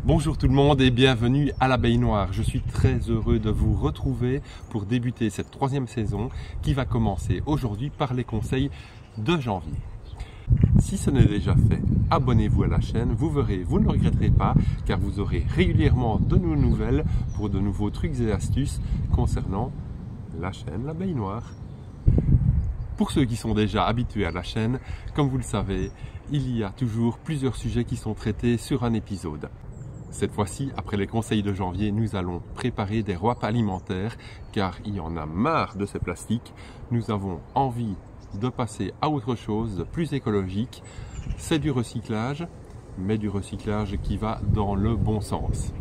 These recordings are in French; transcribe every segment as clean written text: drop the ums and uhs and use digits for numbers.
Bonjour tout le monde et bienvenue à l'Abeille Noire. Je suis très heureux de vous retrouver pour débuter cette troisième saison qui va commencer aujourd'hui par les conseils de janvier. Si ce n'est déjà fait, abonnez-vous à la chaîne, vous verrez, vous ne regretterez pas car vous aurez régulièrement de nos nouvelles pour de nouveaux trucs et astuces concernant la chaîne l'Abeille Noire. Pour ceux qui sont déjà habitués à la chaîne, comme vous le savez, il y a toujours plusieurs sujets qui sont traités sur un épisode. Cette fois-ci, après les conseils de janvier, nous allons préparer des repas alimentaires car il y en a marre de ces plastiques. Nous avons envie de passer à autre chose de plus écologique. C'est du recyclage, mais du recyclage qui va dans le bon sens.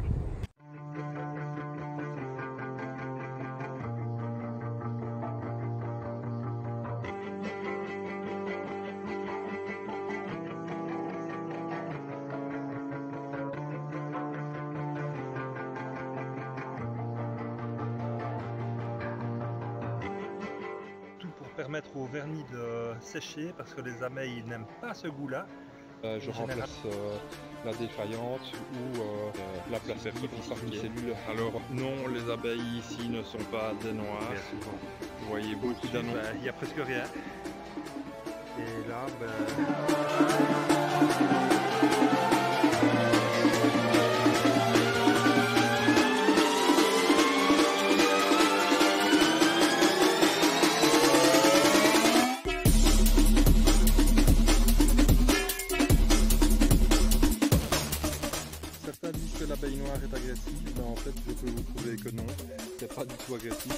Permettre au vernis de sécher parce que les abeilles n'aiment pas ce goût-là. Je remplace la défaillante ou la plastique parmi cellules. Alors non, les abeilles ici ne sont pas des noires. Vous voyez beaucoup d'annonces. Il n'y a presque rien. Et là, certains disent que l'abeille noire est agressive, mais en fait je peux vous prouver que non, c'est pas du tout agressif.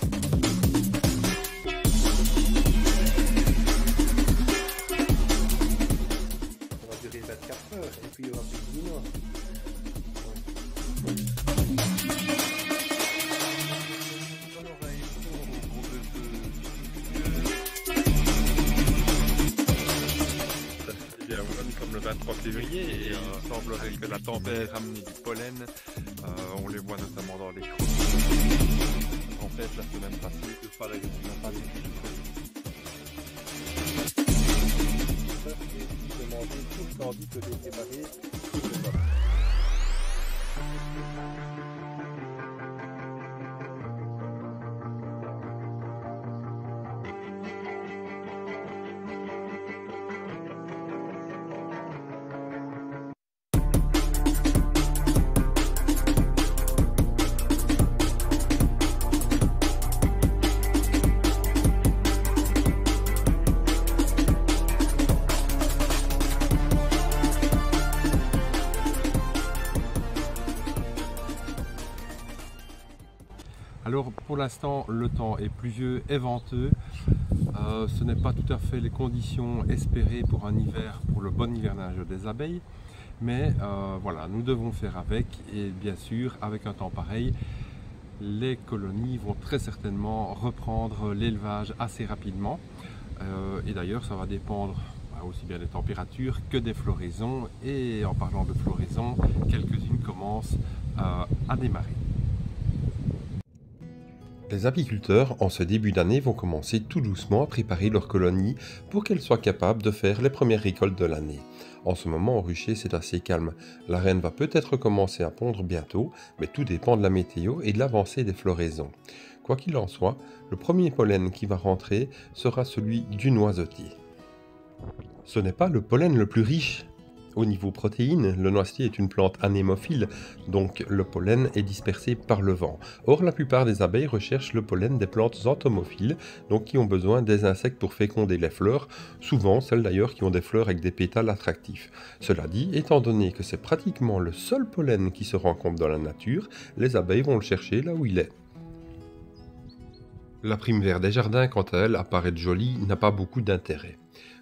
ça va durer 24 heures et puis il y aura plus de vino. Nous sommes le 23 février et il semblerait que la tempête ramène du pollen. On les voit notamment dans les crocs. En fait, la semaine passée, le palais n'a pas été Demander tout le candy que j'ai préparé, tout le temps. Alors pour l'instant le temps est pluvieux et venteux, ce n'est pas tout à fait les conditions espérées pour un hiver, pour le bon hivernage des abeilles, mais voilà, nous devons faire avec et bien sûr avec un temps pareil, les colonies vont très certainement reprendre l'élevage assez rapidement et d'ailleurs ça va dépendre aussi bien des températures que des floraisons et en parlant de floraison, quelques-unes commencent à démarrer. Les apiculteurs, en ce début d'année, vont commencer tout doucement à préparer leurs colonies pour qu'elles soient capables de faire les premières récoltes de l'année. En ce moment, au rucher, c'est assez calme. La reine va peut-être commencer à pondre bientôt, mais tout dépend de la météo et de l'avancée des floraisons. Quoi qu'il en soit, le premier pollen qui va rentrer sera celui du noisetier. Ce n'est pas le pollen le plus riche. Au niveau protéines, le noisetier est une plante anémophile, donc le pollen est dispersé par le vent. Or, la plupart des abeilles recherchent le pollen des plantes entomophiles, donc qui ont besoin des insectes pour féconder les fleurs, souvent celles d'ailleurs qui ont des fleurs avec des pétales attractifs. Cela dit, étant donné que c'est pratiquement le seul pollen qui se rencontre dans la nature, les abeilles vont le chercher là où il est. La prime vert des jardins, quant à elle, à paraître jolie, n'a pas beaucoup d'intérêt.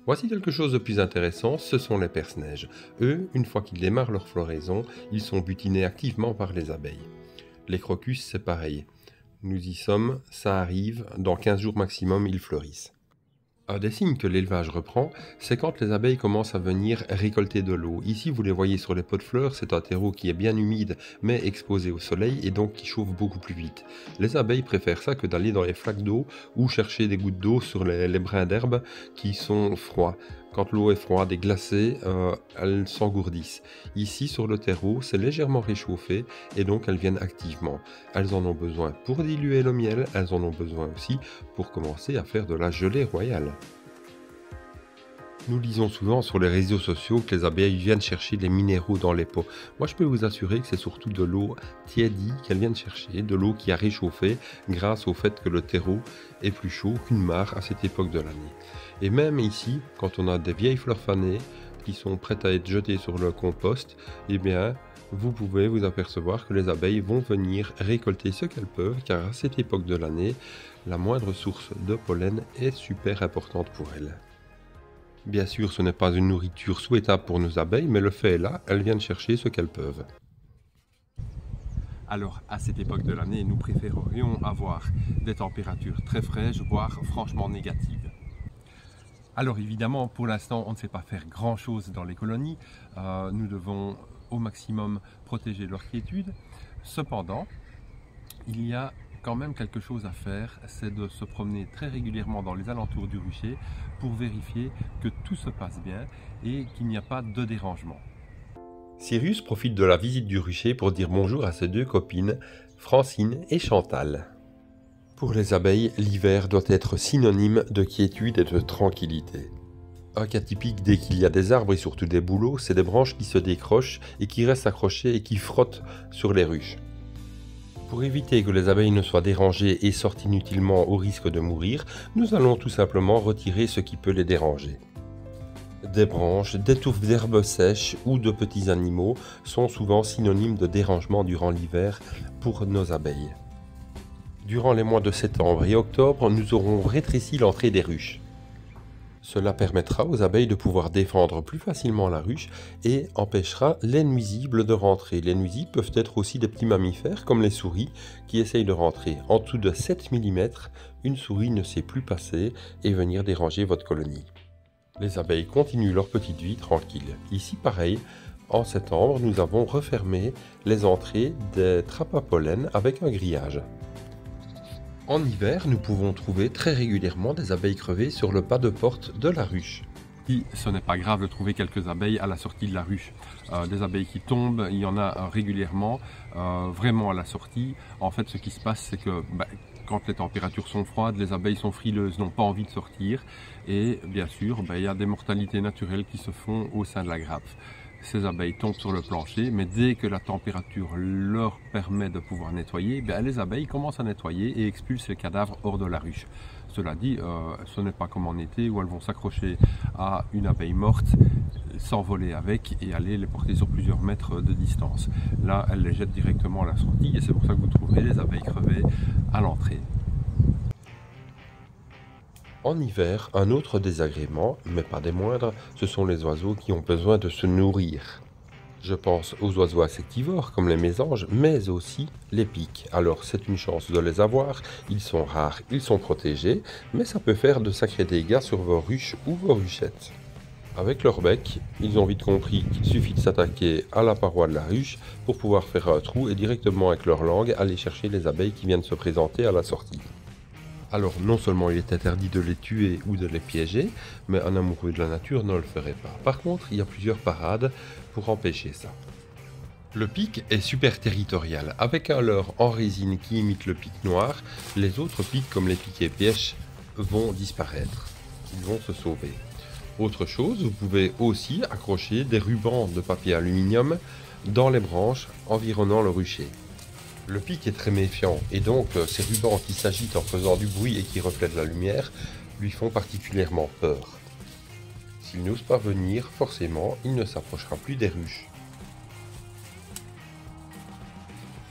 Voici quelque chose de plus intéressant, ce sont les perce-neige. Eux, une fois qu'ils démarrent leur floraison, ils sont butinés activement par les abeilles. Les crocus, c'est pareil. Nous y sommes, ça arrive, dans 15 jours maximum, ils fleurissent. Un des signes que l'élevage reprend, c'est quand les abeilles commencent à venir récolter de l'eau. Ici, vous les voyez sur les pots de fleurs, c'est un terreau qui est bien humide, mais exposé au soleil et donc qui chauffe beaucoup plus vite. Les abeilles préfèrent ça que d'aller dans les flaques d'eau ou chercher des gouttes d'eau sur les brins d'herbe qui sont froids. Quand l'eau est froide et glacée, elles s'engourdissent. Ici, sur le terreau, c'est légèrement réchauffé et donc elles viennent activement. Elles en ont besoin pour diluer le miel, elles en ont besoin aussi pour commencer à faire de la gelée royale. Nous lisons souvent sur les réseaux sociaux que les abeilles viennent chercher des minéraux dans les pots. Moi, je peux vous assurer que c'est surtout de l'eau tiédie qu'elles viennent chercher, de l'eau qui a réchauffé grâce au fait que le terreau est plus chaud qu'une mare à cette époque de l'année. Et même ici, quand on a des vieilles fleurs fanées qui sont prêtes à être jetées sur le compost, eh bien, vous pouvez vous apercevoir que les abeilles vont venir récolter ce qu'elles peuvent, car à cette époque de l'année, la moindre source de pollen est super importante pour elles. Bien sûr, ce n'est pas une nourriture souhaitable pour nos abeilles, mais le fait est là, elles viennent chercher ce qu'elles peuvent. Alors, à cette époque de l'année, nous préférerions avoir des températures très fraîches, voire franchement négatives. Alors évidemment, pour l'instant, on ne sait pas faire grand-chose dans les colonies. Nous devons au maximum protéger leur quiétude. Cependant, il y a quand même quelque chose à faire, c'est de se promener très régulièrement dans les alentours du rucher pour vérifier que tout se passe bien et qu'il n'y a pas de dérangement. Cyrus profite de la visite du rucher pour dire bonjour à ses deux copines, Francine et Chantal. Pour les abeilles, l'hiver doit être synonyme de quiétude et de tranquillité. Un cas typique dès qu'il y a des arbres et surtout des bouleaux, c'est des branches qui se décrochent et qui restent accrochées et qui frottent sur les ruches. Pour éviter que les abeilles ne soient dérangées et sortent inutilement au risque de mourir, nous allons tout simplement retirer ce qui peut les déranger. Des branches, des touffes d'herbes sèches ou de petits animaux sont souvent synonymes de dérangement durant l'hiver pour nos abeilles. Durant les mois de septembre et octobre, nous aurons rétréci l'entrée des ruches. Cela permettra aux abeilles de pouvoir défendre plus facilement la ruche et empêchera les nuisibles de rentrer. Les nuisibles peuvent être aussi des petits mammifères comme les souris qui essayent de rentrer. En dessous de 7 mm, une souris ne sait plus passer et venir déranger votre colonie. Les abeilles continuent leur petite vie tranquille. Ici pareil, en septembre, nous avons refermé les entrées des trappes à pollen avec un grillage. En hiver, nous pouvons trouver très régulièrement des abeilles crevées sur le pas de porte de la ruche. Et ce n'est pas grave de trouver quelques abeilles à la sortie de la ruche. Des abeilles qui tombent, il y en a régulièrement, vraiment à la sortie. En fait, ce qui se passe, c'est que quand les températures sont froides, les abeilles sont frileuses, n'ont pas envie de sortir. Et bien sûr, il y a des mortalités naturelles qui se font au sein de la grappe. Ces abeilles tombent sur le plancher, mais dès que la température leur permet de pouvoir nettoyer, les abeilles commencent à nettoyer et expulsent les cadavres hors de la ruche. Cela dit, ce n'est pas comme en été où elles vont s'accrocher à une abeille morte, s'envoler avec et aller les porter sur plusieurs mètres de distance. Là, elles les jettent directement à la sortie et c'est pour ça que vous trouverez les abeilles crevées à l'entrée. En hiver, un autre désagrément, mais pas des moindres, ce sont les oiseaux qui ont besoin de se nourrir. Je pense aux oiseaux insectivores comme les mésanges, mais aussi les pics. Alors c'est une chance de les avoir, ils sont rares, ils sont protégés, mais ça peut faire de sacrés dégâts sur vos ruches ou vos ruchettes. Avec leur bec, ils ont vite compris qu'il suffit de s'attaquer à la paroi de la ruche pour pouvoir faire un trou et directement avec leur langue aller chercher les abeilles qui viennent se présenter à la sortie. Alors non seulement il est interdit de les tuer ou de les piéger, mais un amoureux de la nature ne le ferait pas. Par contre, il y a plusieurs parades pour empêcher ça. Le pic est super territorial. Avec un leurre en résine qui imite le pic noir, les autres pics comme les piquets pièches vont disparaître. Ils vont se sauver. Autre chose, vous pouvez aussi accrocher des rubans de papier aluminium dans les branches environnant le rucher. Le pic est très méfiant et donc ces rubans qui s'agitent en faisant du bruit et qui reflètent la lumière lui font particulièrement peur. S'il n'ose pas venir, forcément, il ne s'approchera plus des ruches.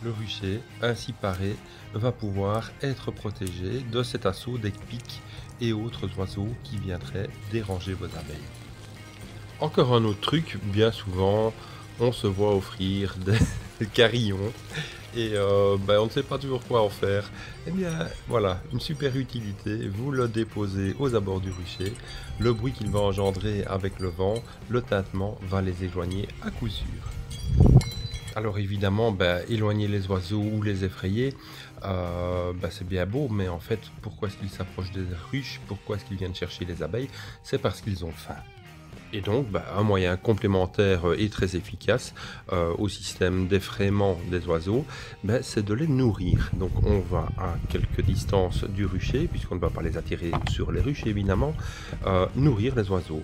Le rucher, ainsi paré, va pouvoir être protégé de cet assaut des pics et autres oiseaux qui viendraient déranger vos abeilles. Encore un autre truc, bien souvent, on se voit offrir des carillons et on ne sait pas toujours quoi en faire. Eh bien voilà, une super utilité, vous le déposez aux abords du rucher, le bruit qu'il va engendrer avec le vent, le tintement va les éloigner à coup sûr. Alors évidemment, éloigner les oiseaux ou les effrayer, c'est bien beau, mais en fait, pourquoi est-ce qu'ils s'approchent des ruches? Pourquoi est-ce qu'ils viennent chercher les abeilles? C'est parce qu'ils ont faim. Et donc, un moyen complémentaire et très efficace au système d'effraiement des oiseaux, c'est de les nourrir. Donc on va à quelques distances du rucher, puisqu'on ne va pas les attirer sur les ruches évidemment, nourrir les oiseaux.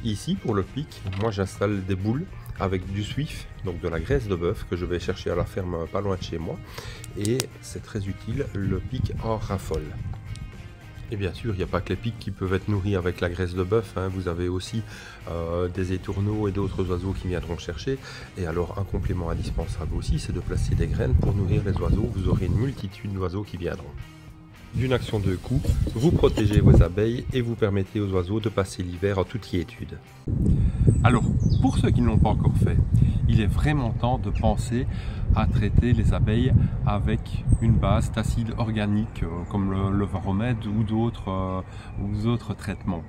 Ici, pour le pic, moi j'installe des boules avec du suif, donc de la graisse de bœuf que je vais chercher à la ferme pas loin de chez moi. Et c'est très utile, le pic en raffole. Et bien sûr, il n'y a pas que les pics qui peuvent être nourris avec la graisse de bœuf, hein. Vous avez aussi des étourneaux et d'autres oiseaux qui viendront chercher. Et alors, un complément indispensable aussi, c'est de placer des graines pour nourrir les oiseaux. Vous aurez une multitude d'oiseaux qui viendront. D'une action de coup, vous protégez vos abeilles et vous permettez aux oiseaux de passer l'hiver en toute quiétude. Alors, pour ceux qui ne l'ont pas encore fait, il est vraiment temps de penser à traiter les abeilles avec une base d'acide organique comme le varomède ou d'autres traitements.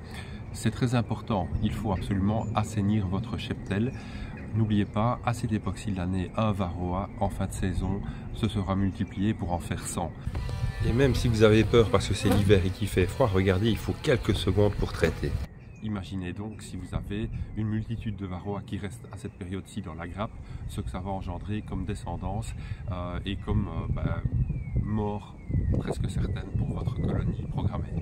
C'est très important, il faut absolument assainir votre cheptel. N'oubliez pas, acide époxylane, un varroa en fin de saison, ce sera multiplié pour en faire 100. Et même si vous avez peur parce que c'est l'hiver et qu'il fait froid, regardez, il faut quelques secondes pour traiter. Imaginez donc si vous avez une multitude de varroa qui restent à cette période-ci dans la grappe, ce que ça va engendrer comme descendance et comme mort presque certaine pour votre colonie programmée.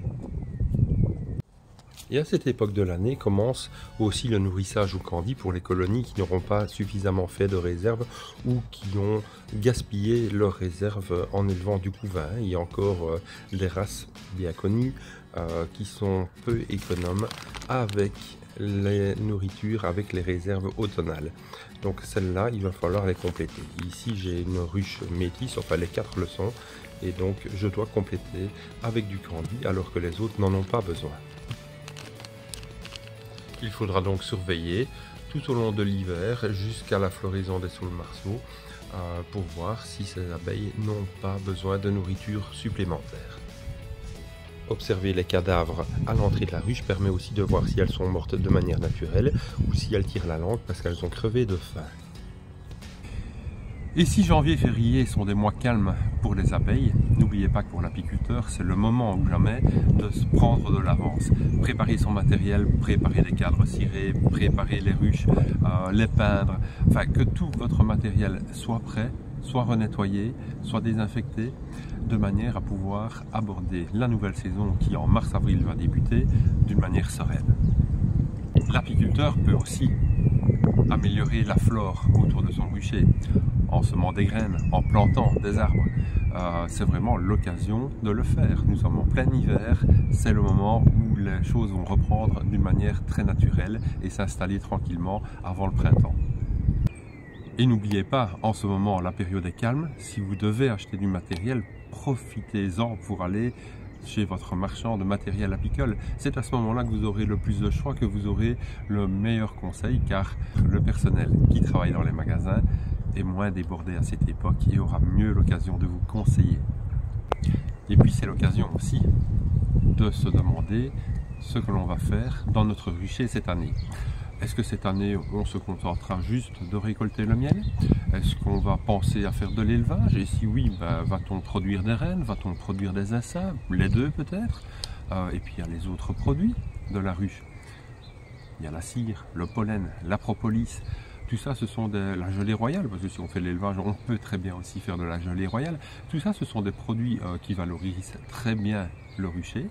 Et à cette époque de l'année commence aussi le nourrissage au candy pour les colonies qui n'auront pas suffisamment fait de réserve ou qui ont gaspillé leurs réserves en élevant du couvain. Il y a encore des races bien connues qui sont peu économes avec les nourritures, avec les réserves automnales. Donc celles-là, il va falloir les compléter. Ici, j'ai une ruche métisse, enfin les 4 le sont, et donc je dois compléter avec du candy alors que les autres n'en ont pas besoin. Il faudra donc surveiller tout au long de l'hiver jusqu'à la floraison des saules marceaux pour voir si ces abeilles n'ont pas besoin de nourriture supplémentaire. Observer les cadavres à l'entrée de la ruche permet aussi de voir si elles sont mortes de manière naturelle ou si elles tirent la langue parce qu'elles ont crevé de faim. Et si janvier et février sont des mois calmes pour les abeilles, n'oubliez pas que pour l'apiculteur, c'est le moment ou jamais de se prendre de l'avance. Préparer son matériel, préparer les cadres cirés, préparer les ruches, les peindre, enfin que tout votre matériel soit prêt, soit renettoyé, soit désinfecté, de manière à pouvoir aborder la nouvelle saison qui en mars-avril va débuter d'une manière sereine. L'apiculteur peut aussi améliorer la flore autour de son rucher, en semant des graines, en plantant des arbres. C'est vraiment l'occasion de le faire. Nous sommes en plein hiver, c'est le moment où les choses vont reprendre d'une manière très naturelle et s'installer tranquillement avant le printemps. Et n'oubliez pas, en ce moment, la période est calme. Si vous devez acheter du matériel, profitez-en pour aller chez votre marchand de matériel apicole. C'est à ce moment-là que vous aurez le plus de choix, que vous aurez le meilleur conseil, car le personnel qui travaille dans les magasins est moins débordé à cette époque et aura mieux l'occasion de vous conseiller. Et puis c'est l'occasion aussi de se demander ce que l'on va faire dans notre rucher cette année. Est-ce que cette année, on se contentera juste de récolter le miel? Est-ce qu'on va penser à faire de l'élevage? Et si oui, va-t-on produire des reines? Va-t-on produire des essaims? Les deux peut-être? Et puis il y a les autres produits de la ruche. Il y a la cire, le pollen, la propolis. Tout ça, ce sont la gelée royale, parce que si on fait de l'élevage, on peut très bien aussi faire de la gelée royale. Tout ça, ce sont des produits qui valorisent très bien le rucher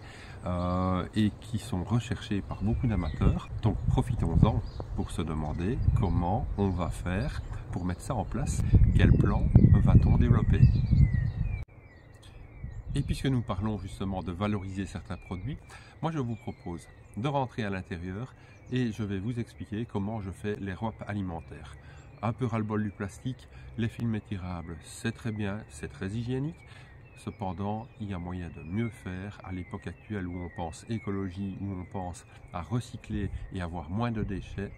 et qui sont recherchés par beaucoup d'amateurs. Donc profitons-en pour se demander comment on va faire pour mettre ça en place. Quel plan va-t-on développer? Et puisque nous parlons justement de valoriser certains produits, moi je vous propose de rentrer à l'intérieur et je vais vous expliquer comment je fais les wraps alimentaires. Un peu ras-le-bol du plastique, les films étirables, c'est très bien, c'est très hygiénique. Cependant, il y a moyen de mieux faire à l'époque actuelle où on pense écologie, où on pense à recycler et avoir moins de déchets.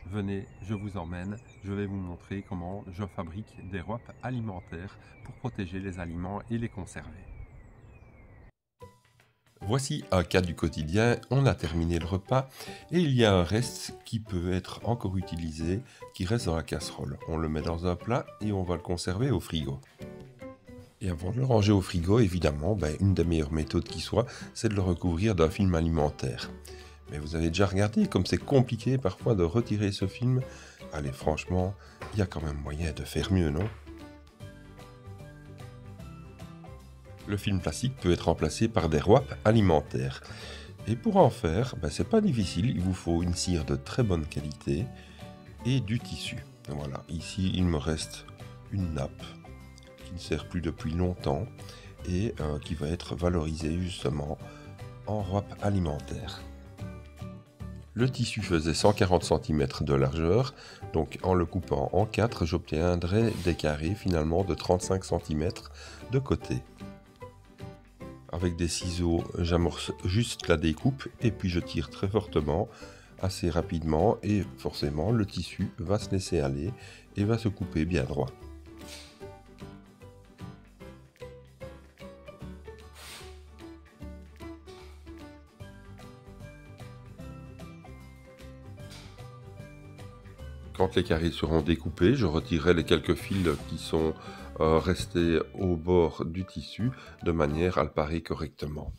Venez, je vous emmène, je vais vous montrer comment je fabrique des wraps alimentaires pour protéger les aliments et les conserver. Voici un cas du quotidien, on a terminé le repas et il y a un reste qui peut être encore utilisé, qui reste dans la casserole. On le met dans un plat et on va le conserver au frigo. Et avant de le ranger au frigo, évidemment, une des meilleures méthodes qui soit, c'est de le recouvrir d'un film alimentaire. Mais vous avez déjà regardé comme c'est compliqué parfois de retirer ce film? Allez, franchement, il y a quand même moyen de faire mieux, non? Le film plastique peut être remplacé par des wraps alimentaires. Et pour en faire, c'est pas difficile, il vous faut une cire de très bonne qualité et du tissu. Voilà, ici il me reste une nappe qui ne sert plus depuis longtemps et qui va être valorisée justement en wrap alimentaire. Le tissu faisait 140 cm de largeur, donc en le coupant en 4, j'obtiendrai des carrés finalement de 35 cm de côté. Avec des ciseaux, j'amorce juste la découpe et puis je tire très fortement, assez rapidement et forcément le tissu va se laisser aller et va se couper bien droit. Quand les carrés seront découpés, je retirerai les quelques fils qui sont restés au bord du tissu de manière à le parer correctement.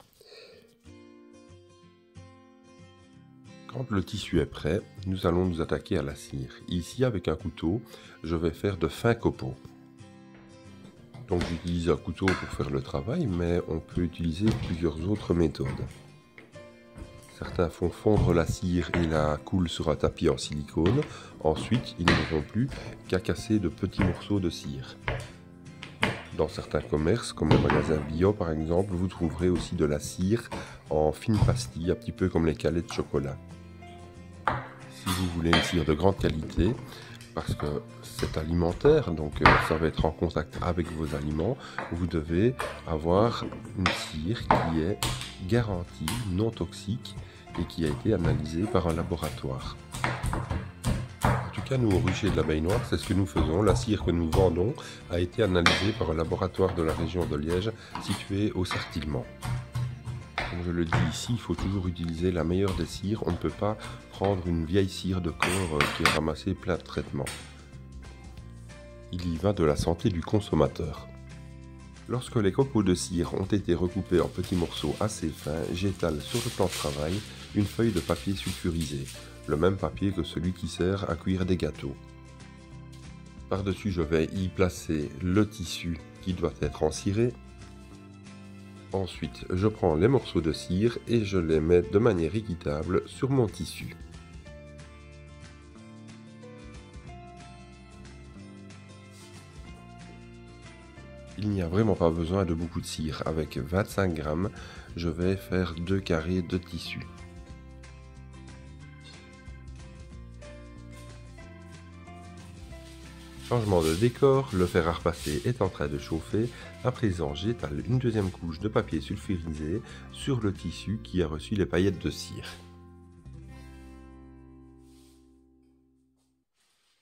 Quand le tissu est prêt, nous allons nous attaquer à la cire. Ici, avec un couteau, je vais faire de fins copeaux. Donc j'utilise un couteau pour faire le travail, mais on peut utiliser plusieurs autres méthodes. Certains font fondre la cire et la coulent sur un tapis en silicone. Ensuite, ils n'auront plus qu'à casser de petits morceaux de cire. Dans certains commerces, comme le magasin Bio par exemple, vous trouverez aussi de la cire en fine pastille, un petit peu comme les calais de chocolat. Si vous voulez une cire de grande qualité, parce que c'est alimentaire, donc ça va être en contact avec vos aliments, vous devez avoir une cire qui est garantie, non toxique et qui a été analysée par un laboratoire. En tout cas, nous au rucher de l'Abeille Noire, c'est ce que nous faisons. La cire que nous vendons a été analysée par un laboratoire de la région de Liège, situé au Sartillement. Comme je le dis ici, il faut toujours utiliser la meilleure des cires. On ne peut pas prendre une vieille cire de corps qui est ramassée plein de traitements. Il y va de la santé du consommateur. Lorsque les copeaux de cire ont été recoupés en petits morceaux assez fins, j'étale sur le plan de travail une feuille de papier sulfurisé, le même papier que celui qui sert à cuire des gâteaux. Par-dessus, je vais y placer le tissu qui doit être enciré. Ensuite, je prends les morceaux de cire et je les mets de manière équitable sur mon tissu. Il n'y a vraiment pas besoin de beaucoup de cire. Avec 25 grammes, je vais faire 2 carrés de tissu. Changement de décor, le fer à repasser est en train de chauffer. À présent, j'étale une deuxième couche de papier sulfurisé sur le tissu qui a reçu les paillettes de cire.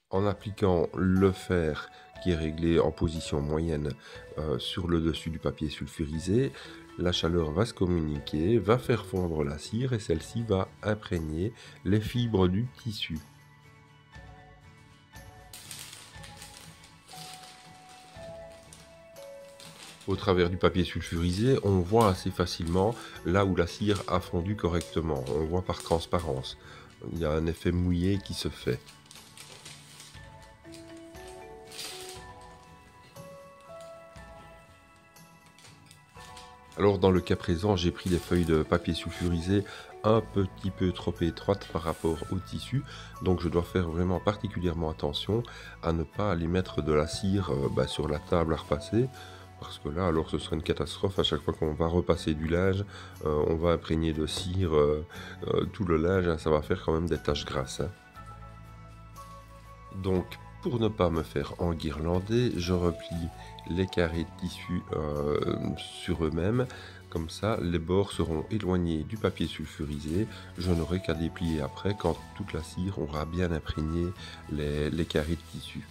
En appliquant le fer qui est réglé en position moyenne sur le dessus du papier sulfurisé, la chaleur va se communiquer, va faire fondre la cire et celle-ci va imprégner les fibres du tissu. Au travers du papier sulfurisé, on voit assez facilement là où la cire a fondu correctement. On voit par transparence. Il y a un effet mouillé qui se fait. Alors dans le cas présent, j'ai pris des feuilles de papier sulfurisé un petit peu trop étroites par rapport au tissu, donc je dois faire vraiment particulièrement attention à ne pas aller mettre de la cire sur la table à repasser, parce que là alors ce serait une catastrophe. À chaque fois qu'on va repasser du linge, on va imprégner de cire tout le linge, ça va faire quand même des taches grasses. Donc pour ne pas me faire enguirlander, je replie les carrés de tissu sur eux-mêmes. Comme ça, les bords seront éloignés du papier sulfurisé. Je n'aurai qu'à déplier après quand toute la cire aura bien imprégné les carrés de tissu.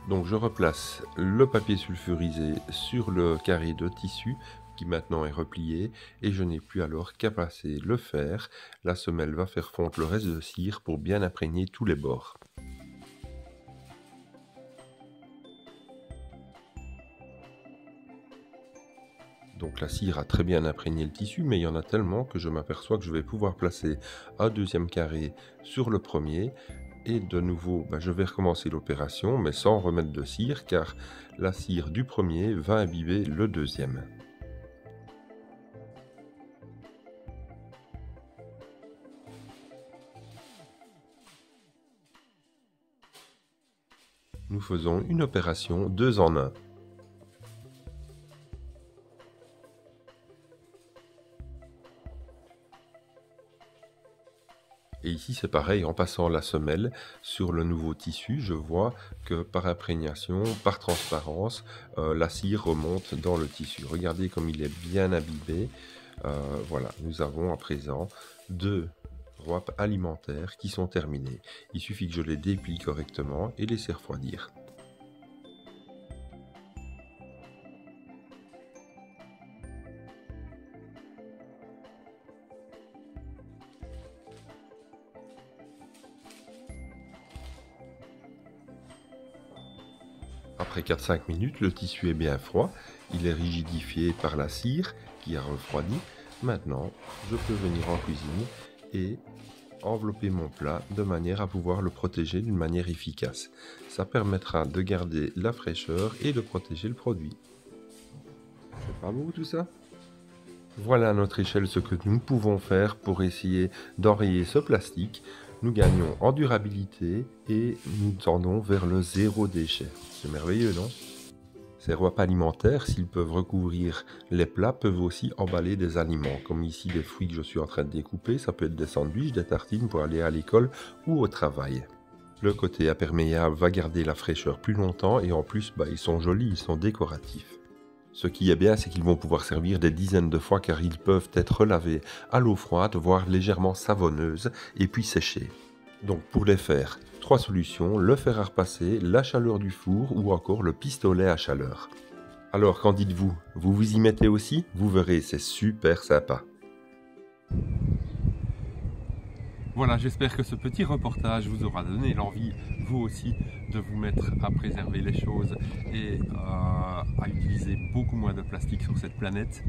Donc je replace le papier sulfurisé sur le carré de tissu qui maintenant est replié et je n'ai plus alors qu'à passer le fer. La semelle va faire fondre le reste de cire pour bien imprégner tous les bords. Donc la cire a très bien imprégné le tissu, mais il y en a tellement que je m'aperçois que je vais pouvoir placer un deuxième carré sur le premier. Et de nouveau, je vais recommencer l'opération, mais sans remettre de cire, car la cire du premier va imbiber le deuxième. Nous faisons une opération 2 en 1. Et ici c'est pareil, en passant la semelle sur le nouveau tissu, je vois que par imprégnation, par transparence, la cire remonte dans le tissu. Regardez comme il est bien imbibé. Voilà, nous avons à présent 2 wraps alimentaires qui sont terminés. Il suffit que je les déplie correctement et laisser refroidir. Après 4-5 minutes, le tissu est bien froid, il est rigidifié par la cire qui a refroidi. Maintenant, je peux venir en cuisine et envelopper mon plat de manière à pouvoir le protéger d'une manière efficace. Ça permettra de garder la fraîcheur et de protéger le produit. C'est pas beau tout ça ? Voilà à notre échelle ce que nous pouvons faire pour essayer d'enrayer ce plastique. Nous gagnons en durabilité et nous tendons vers le zéro déchet. C'est merveilleux, non ? Ces wraps alimentaires, s'ils peuvent recouvrir les plats, peuvent aussi emballer des aliments, comme ici des fruits que je suis en train de découper. Ça peut être des sandwichs, des tartines pour aller à l'école ou au travail. Le côté imperméable va garder la fraîcheur plus longtemps et en plus, ils sont jolis, ils sont décoratifs. Ce qui est bien, c'est qu'ils vont pouvoir servir des dizaines de fois car ils peuvent être lavés à l'eau froide, voire légèrement savonneuse, et puis séchés. Donc pour les faire, 3 solutions, le fer à repasser, la chaleur du four ou encore le pistolet à chaleur. Alors qu'en dites-vous? Vous vous y mettez aussi? Vous verrez, c'est super sympa. Voilà, j'espère que ce petit reportage vous aura donné l'envie, vous aussi, de vous mettre à préserver les choses et à utiliser beaucoup moins de plastique sur cette planète.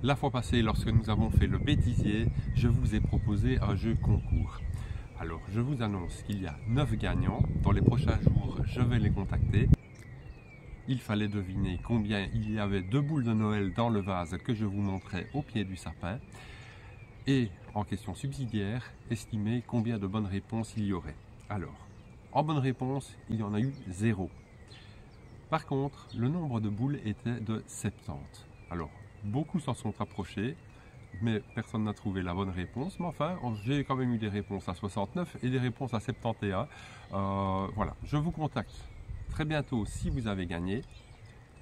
La fois passée, lorsque nous avons fait le bêtisier, je vous ai proposé un jeu concours. Alors, je vous annonce qu'il y a 9 gagnants. Dans les prochains jours, je vais les contacter. Il fallait deviner combien il y avait de boules de Noël dans le vase que je vous montrais au pied du sapin. Et en question subsidiaire, estimer combien de bonnes réponses il y aurait. Alors, en bonne réponse, il y en a eu 0. Par contre, le nombre de boules était de 70. Alors, beaucoup s'en sont approchés, mais personne n'a trouvé la bonne réponse. Mais enfin, j'ai quand même eu des réponses à 69 et des réponses à 71. Voilà, je vous contacte très bientôt si vous avez gagné.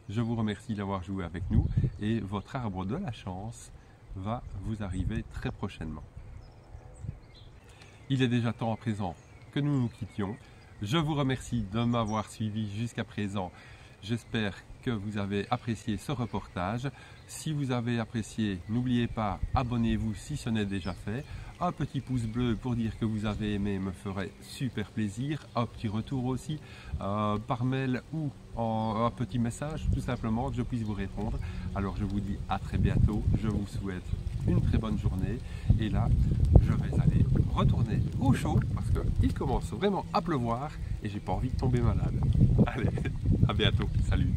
Je vous remercie d'avoir joué avec nous et votre arbre de la chance va vous arriver très prochainement. Il est déjà temps à présent que nous nous quittions. Je vous remercie de m'avoir suivi jusqu'à présent. J'espère que vous avez apprécié ce reportage. Si vous avez apprécié, n'oubliez pas, abonnez-vous si ce n'est déjà fait. Un petit pouce bleu pour dire que vous avez aimé me ferait super plaisir. Un petit retour aussi par mail ou un petit message, tout simplement, que je puisse vous répondre. Alors je vous dis à très bientôt. Je vous souhaite une très bonne journée. Et là, je vais aller retourner au chaud parce qu'il commence vraiment à pleuvoir et j'ai pas envie de tomber malade. Allez, à bientôt. Salut.